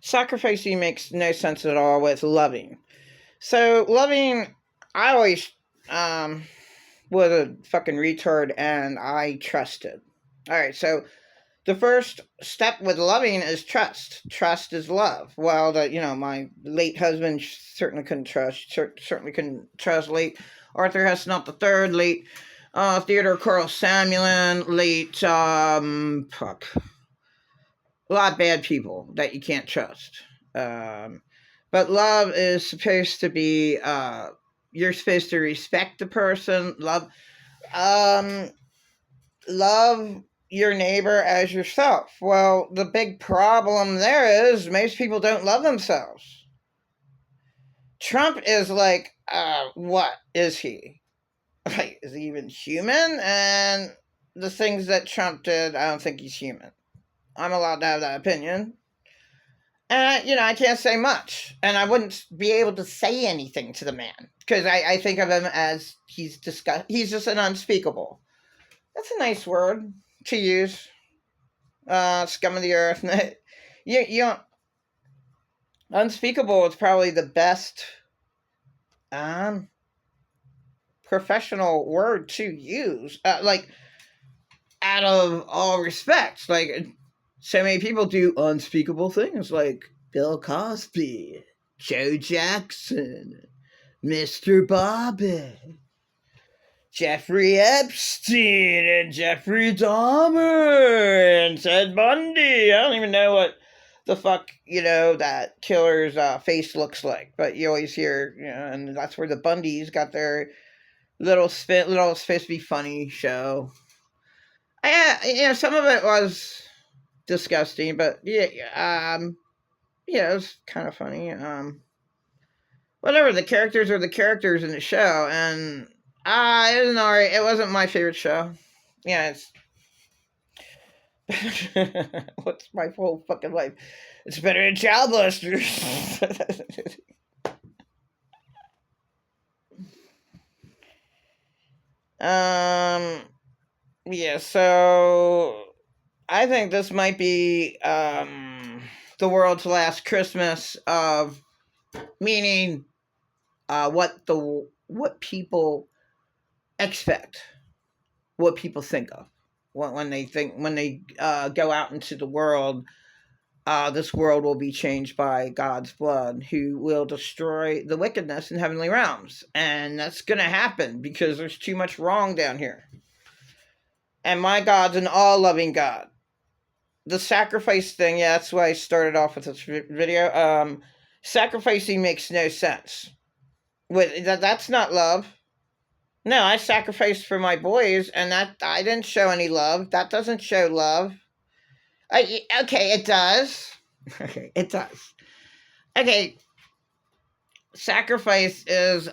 Sacrificing makes no sense at all with loving. So loving, I always um was a fucking retard and I trusted. All right, so the first step with loving is trust. Trust is love. Well, my late husband certainly couldn't trust. Certainly couldn't trust late Arthur Hesnut the third. Late Theodore Carl Samuelin. Late fuck, a lot of bad people that you can't trust. Um, but love is supposed to be. You're supposed to respect the person. Um, love your neighbor as yourself. Well, the big problem there is most people don't love themselves. Trump is like, what is he? Like, is he even human? And the things that Trump did, I don't think he's human. I'm allowed to have that opinion. And, I can't say much. And I wouldn't be able to say anything to the man. Because I think of him as he's just an unspeakable. That's a nice word to use. Scum of the earth. you unspeakable is probably the best um, professional word to use. Like, out of all respects. Like, so many people do unspeakable things, like Bill Cosby, Joe Jackson, Mr. Bobby, Jeffrey Epstein, and Jeffrey Dahmer, and Ted Bundy. I don't even know what the fuck, that killer's face looks like. But you always hear, and that's where the Bundys got their little supposed to be funny show. Some of it was disgusting, but it was kind of funny. Whatever, the characters are the characters in the show, and it was alright. It wasn't my favorite show. Yeah, it's what's my whole fucking life? It's better than Child Blasters. Yeah. So I think this might be the world's last Christmas of meaning what people expect, what people think of when they go out into the world. This world will be changed by God's blood, who will destroy the wickedness in heavenly realms, and that's gonna happen because there's too much wrong down here. And my God's an all-loving God. The sacrifice thing, yeah, that's why I started off with this video. Sacrificing makes no sense. That's not love. No, I sacrificed for my boys, and that I didn't show any love. That doesn't show love. Okay, it does. Okay, it does. Okay, sacrifice is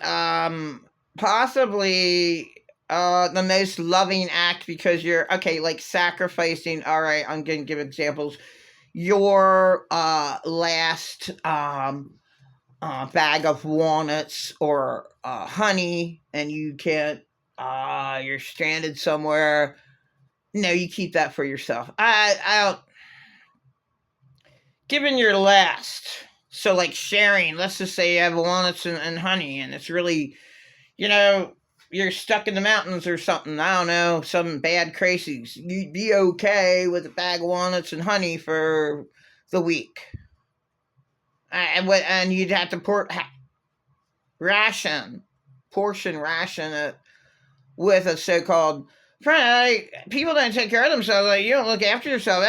possibly the most loving act because you're like sacrificing. All right, I'm gonna give examples. Your last bag of walnuts or honey, and you can't. You're stranded somewhere. No, you keep that for yourself. I don't. Given your last, so like sharing. Let's just say you have walnuts and honey, and it's really, you're stuck in the mountains or something. I don't know, some bad crazies. You'd be okay with a bag of walnuts and honey for the week. And you'd have to portion ration it with a so-called friend. People don't take care of themselves. Like, you don't look after yourself.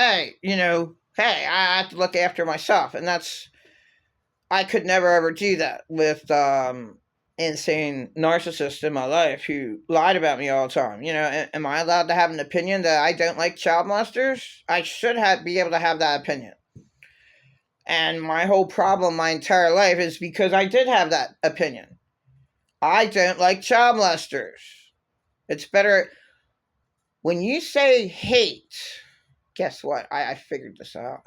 Hey, I have to look after myself, and I could never ever do that with insane narcissist in my life who lied about me all the time. Am I allowed to have an opinion that I don't like child molesters? I should be able to have that opinion. And my whole problem my entire life is because I did have that opinion. I don't like child molesters. It's better when you say hate. Guess what? I figured this out.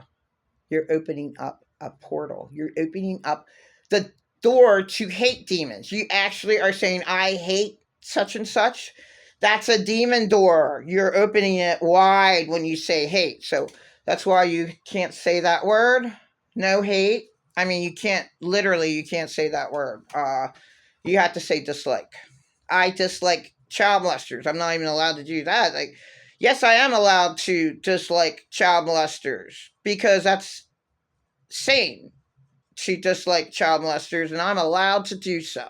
You're opening up a portal. You're opening up the door to hate demons. You actually are saying, I hate such and such. That's a demon door. You're opening it wide when you say hate. So that's why you can't say that word. No hate. I mean, you can't say that word. You have to say dislike. I dislike child molesters. I'm not even allowed to do that. Like, yes, I am allowed to dislike child molesters because that's sane to dislike child molesters, and I'm allowed to do so.